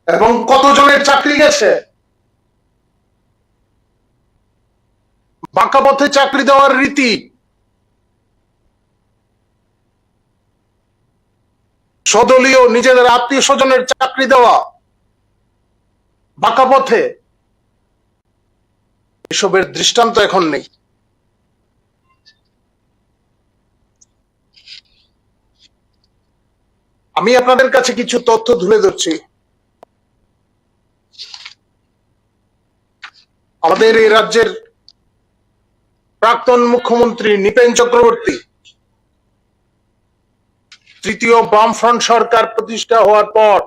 এবং কতজনের চাকরি গেছে? বাঁকা পথে চাকরি দেওয়ার রীতি, সদলীয় নিজেদের আত্মীয় স্বজনের চাকরি দেওয়া বাঁকা পথে, এসবের দৃষ্টান্ত এখন নেই। আমি আপনাদের কাছে কিছু তথ্য তুলে ধরছি। আমাদের এই রাজ্যের প্রাক্তন মুখ্যমন্ত্রী নৃপেন চক্রবর্তী তৃতীয় বামফ্রন্ট সরকার প্রতিষ্ঠা হওয়ার পর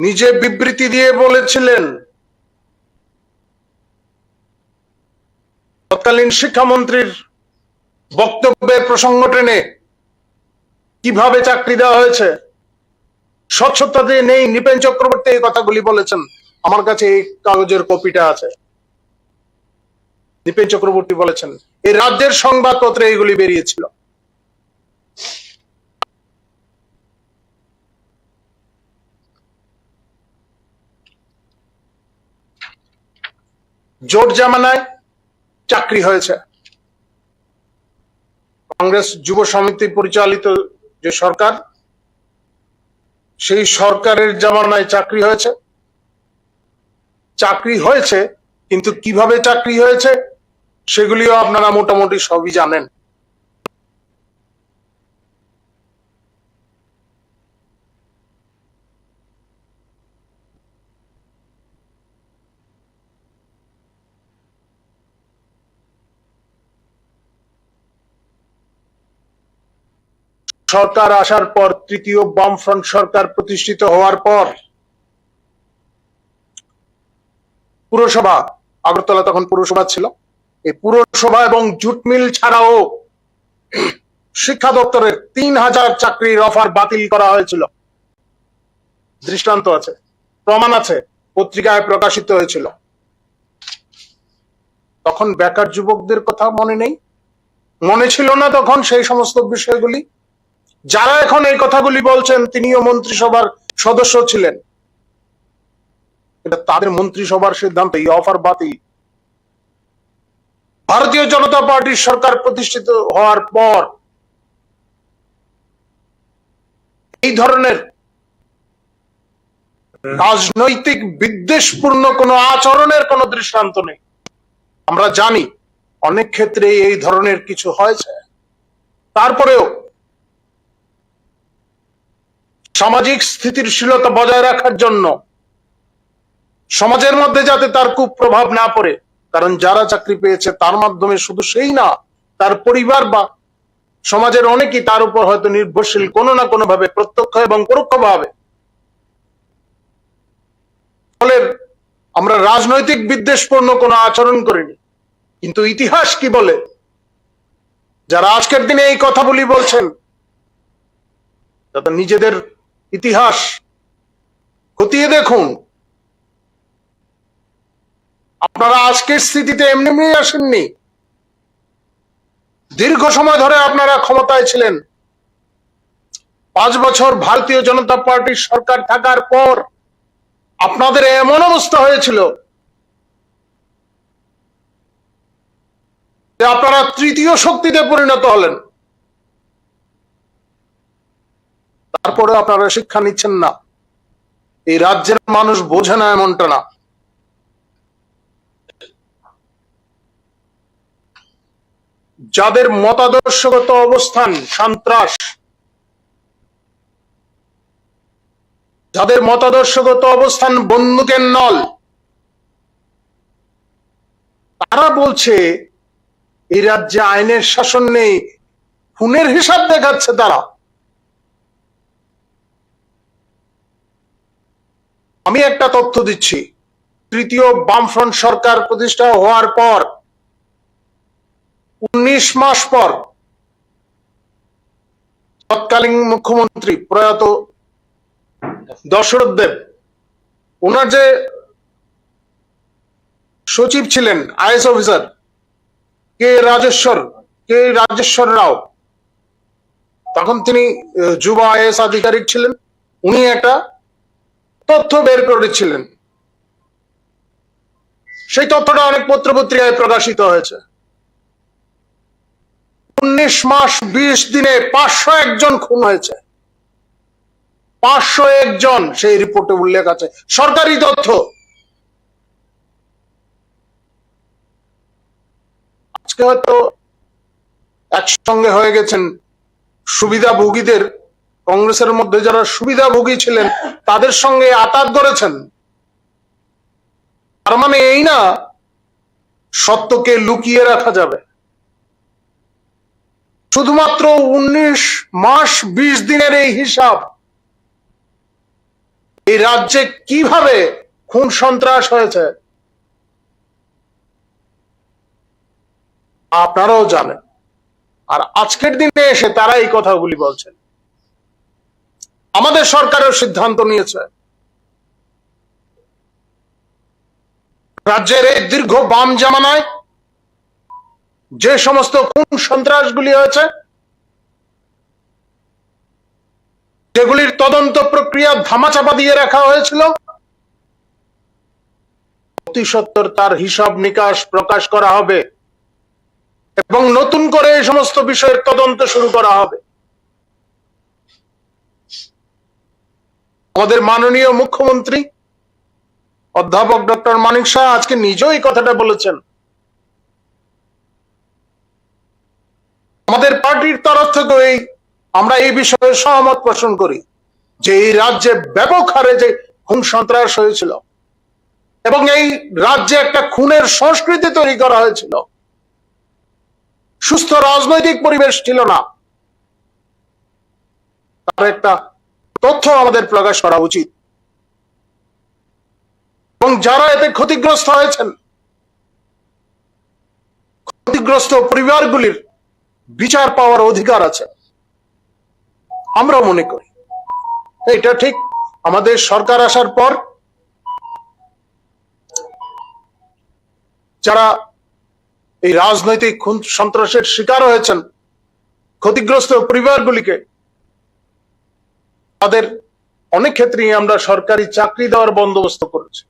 নিজে বিবৃতি দিয়ে বলেছিলেন, তৎকালীন শিক্ষামন্ত্রীর বক্তব্যের প্রসঙ্গ টেনে কিভাবে চাকরি দেওয়া হয়েছে, স্বচ্ছতা দিয়ে নেই। নৃপেন চক্রবর্তী এই কথাগুলি বলেছেন, আমার কাছে এই কাগজের কপিটা আছে। নৃপেন চক্রবর্তী বলেছেন, এই রাজ্যের সংবাদপত্রে এইগুলি বেরিয়েছিল। জোট জামানায় চাকরি হয়েছে। কংগ্রেস যুব সমিতি পরিচালিত যে সরকার, সেই সরকারের জামানায় চাকরি হয়েছে। চাকরি হয়েছে, কিন্তু কিভাবে চাকরি হয়েছে সেগুলিও আপনারা মোটামুটি সবই জানেন। সরকার আসার পর, তৃতীয় বামফ্রন্ট সরকার প্রতিষ্ঠিত হওয়ার পর, পুরসভা, আগরতলা তখন পুরসভা ছিল, এই পুরসভা এবং জুট মিল ছাড়াও শিক্ষা দপ্তরের 3000 চাকরির অফার বাতিল করা হয়েছিল। দৃষ্টান্ত আছে, প্রমাণ আছে, পত্রিকায় প্রকাশিত হয়েছিল। তখন বেকার যুবকদের কথা মনে নেই? মনে ছিল না তখন সেই সমস্ত বিষয়গুলি? যারা এখন এই কথাগুলি বলছেন তিনিও মন্ত্রিসভার সদস্য ছিলেন। এটা তাদের মন্ত্রিসভার সিদ্ধান্ত, এই অফার বাতিল। ভারতীয় জনতা পার্টির সরকার প্রতিষ্ঠিত হওয়ার পর এই ধরনের রাজনৈতিক বিদ্বেষপূর্ণ কোন আচরণের কোন দৃষ্টান্ত নেই। আমরা জানি অনেক ক্ষেত্রে এই ধরনের কিছু হয়েছে। তারপরেও সামাজিক স্থিতিশীলতা বজায় রাখার জন্য, সমাজের মধ্যে যাতে তার কুপ্রভাব না পড়ে, কারণ যারা চাকরি পেয়েছে তার মাধ্যমে শুধু সেই না, তার পরিবার বা সমাজের অনেকেই তার উপর হয়তো নির্ভরশীল কোনো না কোনো ভাবে, প্রত্যক্ষ এবং পরোক্ষভাবে। ফলে আমরা রাজনৈতিক বিদ্বেষপূর্ণ কোনো আচরণ করিনি। কিন্তু ইতিহাস কি বলে? যারা আজকের দিনে এই কথাগুলি বলছেন, তাদের নিজেদের ইতিহাস খতিয়ে দেখুন। আপনারা আজকের স্থিতিতে এমনি আসেননি। দীর্ঘ সময় ধরে আপনারা ক্ষমতায় ছিলেন। 5 বছর ভারতীয় জনতা পার্টির সরকার থাকার পর আপনাদের এমন অবস্থা হয়েছিল যে আপনারা তৃতীয় শক্তিতে পরিণত হলেন। তারপরে আপনারা শিক্ষা নিচ্ছেন না। এই রাজ্যের মানুষ বোঝে না এমনটা না। যাদের মতাদর্শগত অবস্থান সন্ত্রাস, যাদের মতাদর্শগত অবস্থান বন্দুকের নল, তারা বলছে এই রাজ্যে আইনের শাসন নেই, খুনের হিসাব দেখাচ্ছে তারা। আমি একটা তথ্য দিচ্ছি, তৃতীয় বামফ্রন্ট সরকার প্রতিষ্ঠা হওয়ার পর 19 মাস পর তৎকালীন মুখ্যমন্ত্রী প্রয়াত দশরথ দেব, ওনার যে সচিব ছিলেন আইএস অফিসার কে রাজেশ্বর রাও, তখন তিনি যুব আইএস আধিকারিক ছিলেন। উনি একটা তথ্য বের করেছিলেন, সেই তথ্যটা অনেক পত্রপত্রিকায় প্রকাশিত হয়েছে। 19 মাস 20 দিনে 501 জন খুন হয়েছে। 501 জন সেই রিপোর্টে উল্লেখ আছে, সরকারি তথ্য। আজকে হয়তো একসঙ্গে হয়ে গেছেন সুবিধাভোগীদের, কংগ্রেসের মধ্যে যারা সুবিধাভোগী ছিলেন তাদের সঙ্গে আতাত করেছেন। তার মানে এই না সত্যকে লুকিয়ে রাখা যাবে। শুধুমাত্র 19 মাস 20 দিনের এই হিসাব, এই রাজ্যে কিভাবে খুন সন্ত্রাস হয়েছে আপনারাও জানেন। আর আজকের দিনে এসে তারা এই কথাগুলি বলছেন। আমাদের সরকারের সিদ্ধান্ত নিয়েছে রাজ্যের এই দীর্ঘ বাম জামানায় যে সমস্ত খুন সন্ত্রাসগুলি হয়েছে, যেগুলির তদন্ত প্রক্রিয়া ধামাচাপা দিয়ে রাখা হয়েছিল, অতি সত্বর তার হিসাব নিকাশ প্রকাশ করা হবে এবং নতুন করে এই সমস্ত বিষয়ের তদন্ত শুরু করা হবে। আমাদের মাননীয় মুখ্যমন্ত্রী অধ্যাপক ডক্টর মানিক শাহ আজকে নিজেও এই কথাটা বলেছেন। আমাদের পার্টির তরফ থেকে আমরা এই বিষয়ে সহমত পোষণ করি যে এই রাজ্যে ব্যাপক হারে যে খুন সন্ত্রাস হয়েছিল এবং এই রাজ্যে একটা খুনের সংস্কৃতি তৈরি করা হয়েছিল, সুস্থ রাজনৈতিক পরিবেশ ছিল না, তার একটা তথ্য আমাদের প্রকাশ করা উচিত। এবং যারা এতে ক্ষতিগ্রস্ত হয়েছেন, ক্ষতিগ্রস্ত পরিবারগুলির বিচার পাওয়ার অধিকার আছে। আমরা মনে করি এটা ঠিক। আমাদের সরকার আসার পর যারা এই রাজনৈতিক খুন সন্ত্রাসের শিকার হয়েছেন, ক্ষতিগ্রস্ত পরিবারগুলিকে তাদের অনেক ক্ষেত্রেই আমরা সরকারি চাকরি দেওয়ার বন্দোবস্ত করেছি।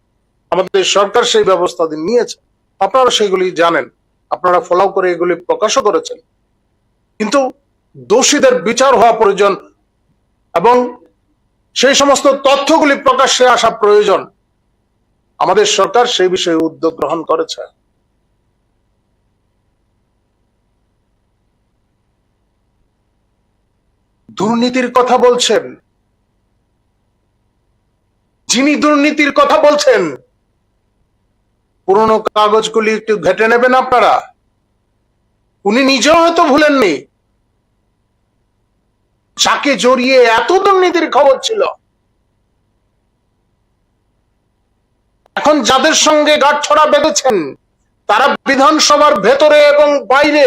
আমাদের সরকার সেই ব্যবস্থা নিয়েছে, আপনারা সেগুলি জানেন, আপনারা ফলো করে এগুলি প্রকাশও করেছেন। কিন্তু দোষীদের বিচার হওয়া প্রয়োজন এবং সেই সমস্ত তথ্যগুলি প্রকাশ্যে আসা প্রয়োজন। আমাদের সরকার সেই বিষয়ে উদ্যোগ গ্রহণ করেছে। দুর্নীতির কথা বলছেন, যিনি দুর্নীতির কথা বলছেন, পুরনো কাগজগুলি একটু ঘেটে নেবেন আপনারা। উনি নিজেও হয়তো ভুলেননি যাকে জড়িয়ে এত দুর্নীতির খবর ছিল। এখন যাদের সঙ্গে গাঁটছড়া বেঁধেছেন তারা বিধানসভার ভেতরে এবং বাইরে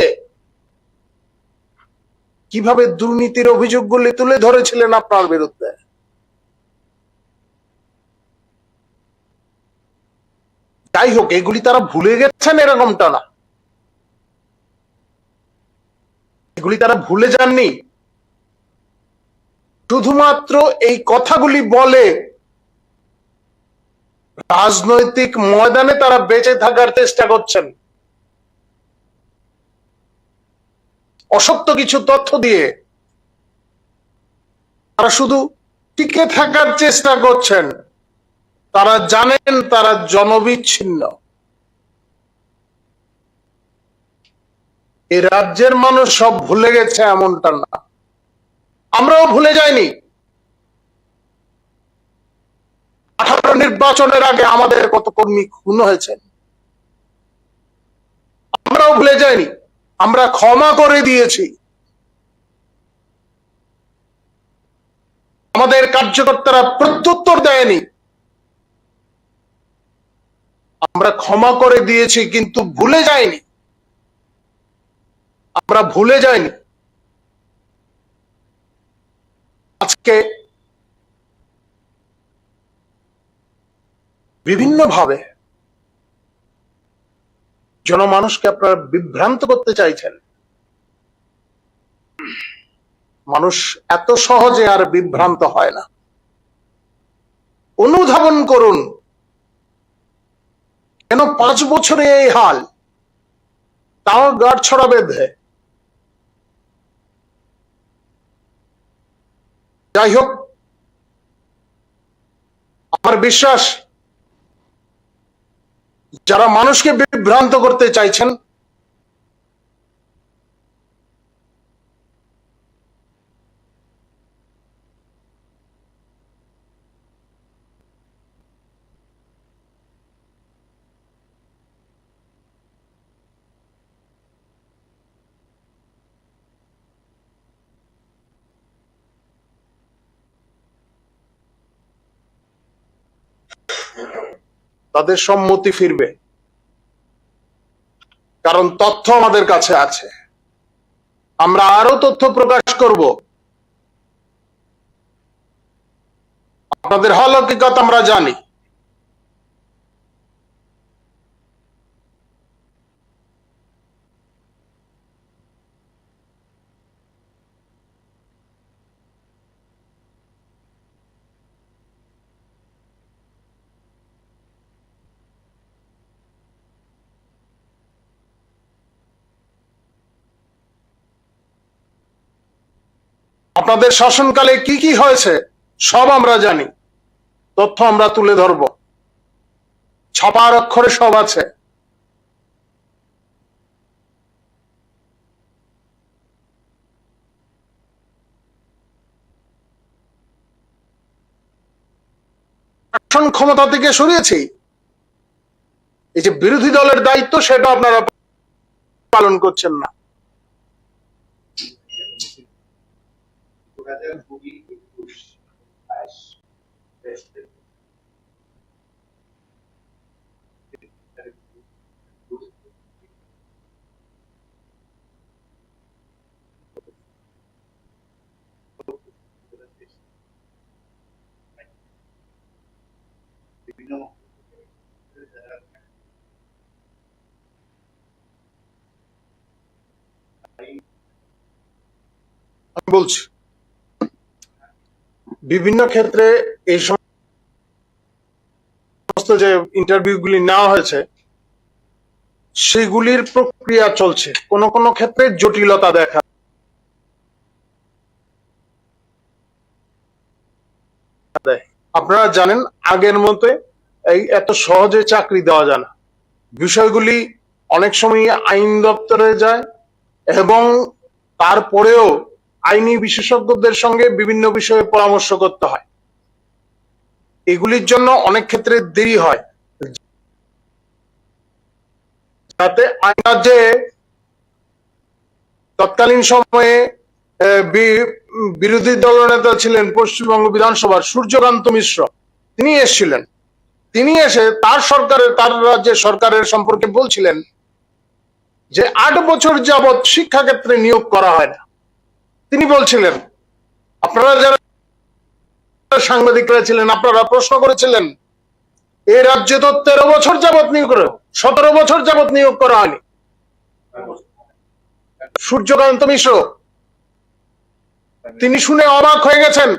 কিভাবে দুর্নীতির অভিযোগগুলি তুলে ধরেছিলেন আপনার বিরুদ্ধে। যাই হোক, এগুলি তারা ভুলে গেছেন এরকমটা না, এগুলি তারা ভুলে যাননি। শুধুমাত্র এই কথাগুলি বলে রাজনৈতিক ময়দানে তারা বেঁচে থাকার চেষ্টা করছেন, অসত্য কিছু তথ্য দিয়ে তারা শুধু টিকে থাকার চেষ্টা করছেন। তারা জানেন তারা জনবিচ্ছিন্ন। এই রাজ্যের মানুষ সব ভুলে গেছে এমনটা না, আমরাও ভুলে যাইনি। 18 নির্বাচনের আগে আমাদের কত কর্মী খুন হয়েছেন, আমরাও ভুলে যাইনি। আমরা ক্ষমা করে দিয়েছি। আমাদের কার্যকর্তারা প্রত্যুত্তর দেয়নি, আমরা ক্ষমা করে দিয়েছি, কিন্তু ভুলে যাইনি। আমরা ভুলে যাইনি। আজকে বিভিন্নভাবে জনমানুষকে আপনারা বিভ্রান্ত করতে চাইছেন। মানুষ এত সহজে আর বিভ্রান্ত হয় না। অনুধাবন করুন, কেন 5 বছরে এই হাল, তাও গাঁট ছড়া বেঁধে। যাই হোক, আমার বিশ্বাস যারা মানুষকে বিভ্রান্ত করতে চাইছেন তাদের সম্মতি ফিরবে, কারণ তথ্য আমাদের কাছে আছে। আমরা আরো তথ্য প্রকাশ করব। আপনাদের হল হকিকত আমরা জানি। আপনাদের শাসনকালে কি কি হয়েছে সব আমরা জানি, তথ্য আমরা তুলে ধরব, ছাপার অক্ষরে সব আছে। শাসন ক্ষমতা থেকে সরিয়েছি, এই যে বিরোধী দলের দায়িত্ব সেটা আপনারা পালন করছেন না। আমি বলছি, বিভিন্ন ক্ষেত্রে এই সমস্ত যে ইন্টারভিউগুলি নেওয়া হয়েছে সেগুলির প্রক্রিয়া চলছে, কোন কোন ক্ষেত্রে জটিলতা দেখা দেয়। আপনারা জানেন আগের মতে এই এত সহজে চাকরি দেওয়া যায় না। বিষয়গুলি অনেক সময় আইন দপ্তরে যায় এবং তারপরেও আইনি বিশেষজ্ঞদের সঙ্গে বিভিন্ন বিষয়ে পরামর্শ করতে হয়। এগুলির জন্য অনেক ক্ষেত্রে দেরি হয়, যাতে আইন রাজ্যে তৎকালীন সময়ে বিরোধী দলনেতা ছিলেন পশ্চিমবঙ্গ বিধানসভার সূর্যকান্ত মিশ্র, তিনি এসেছিলেন। তিনি এসে তার রাজ্যের সরকারের সম্পর্কে বলছিলেন যে 8 বছর যাবৎ শিক্ষাক্ষেত্রে নিয়োগ করা হয় না। তিনি বলছিলেন, আপনারা যারা সাংবাদিকরা ছিলেন আপনারা প্রশ্ন করেছিলেন এই রাজ্যে তো 13 বছর যাবৎ নিয়োগ করে 17 বছর যাবৎ নিয়োগ করা হয়নি। সূর্যকান্ত মিশ্র তিনি শুনে অবাক হয়ে গেছেন,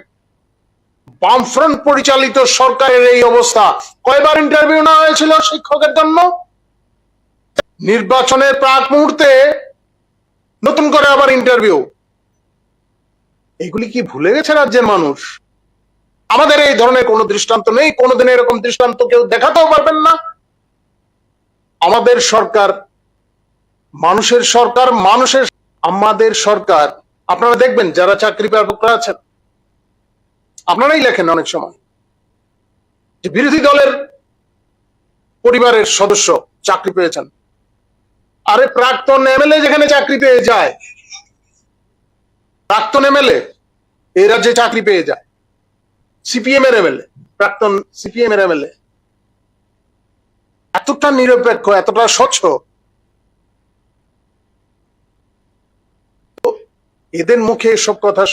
বামফ্রন্ট পরিচালিত সরকারের এই অবস্থা। কয়বার ইন্টারভিউ নেওয়া হয়েছিল শিক্ষকের জন্য? নির্বাচনের প্রাক মুহূর্তে নতুন করে আবার ইন্টারভিউ। এগুলি কি ভুলে গেছে রাজ্যের মানুষ? আমাদের এই ধরনের কোনো দৃষ্টান্ত নেই, কোনোদিন এরকম দৃষ্টান্ত কেউ দেখাতেও পারবেন না। আমাদের সরকার মানুষের সরকার, আমাদের সরকার। আপনারা দেখবেন যারা চাকরি প্রাপকরা আছেন, আপনারাই লেখেন অনেক সময় যে বিরোধী দলের পরিবারের সদস্য চাকরি পেয়েছেন। আরে প্রাক্তন এমএলএ যেখানে চাকরি পেয়ে যায়, প্রাক্তন এমএলএ এই রাজ্যে চাকরি পেয়ে যায়, সিপিএম এর এমএলএ, প্রাক্তন সিপিএম এর এমএলএ, এতটা নিরপেক্ষ, এতটা স্বচ্ছ, এদের মুখে এসব কথা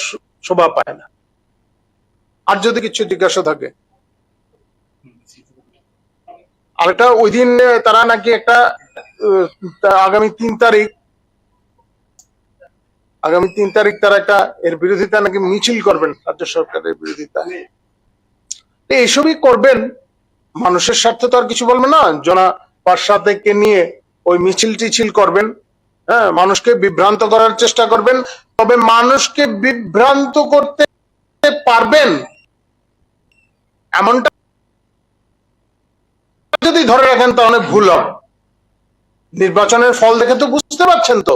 শোভা পায় না। আর যদি কিছু জিজ্ঞাসা থাকে, আরেকটা ওই দিন তারা নাকি একটা আগামী 3 তারিখ তারা একটা এর বিরোধিতা নাকি মিছিল করবেন, রাজ্য সরকারের বিরোধিতা। এইসবই করবেন, মানুষের স্বার্থে তো আর কিছু বলবেন না। জনা পার্ষদকে নিয়ে ওই মিছিল টিছিল করবেন, হ্যাঁ, মানুষকে বিভ্রান্ত করার চেষ্টা করবেন। তবে মানুষকে বিভ্রান্ত করতে পারবেন এমনটা যদি ধরে রাখেন তাহলে ভুল হবে। নির্বাচনের ফল দেখে তো বুঝতে পারছেন তো,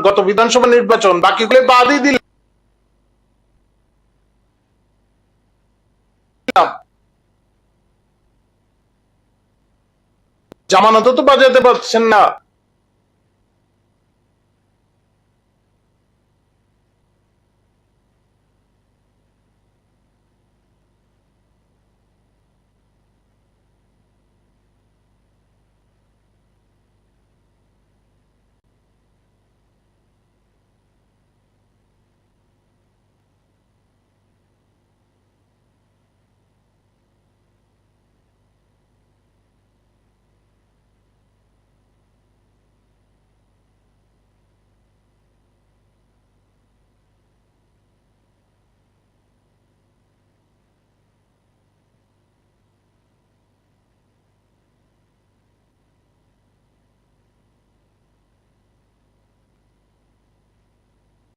গত বিধানসভা নির্বাচন বাকিগুলো বাদই দিলাম, জামানত তো বাজাতে পারছেন না।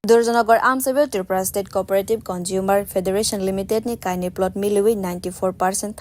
Durjanagar Amsabe Tripura State Cooperative Consumer Federation Limited ni kaini plot milui 94%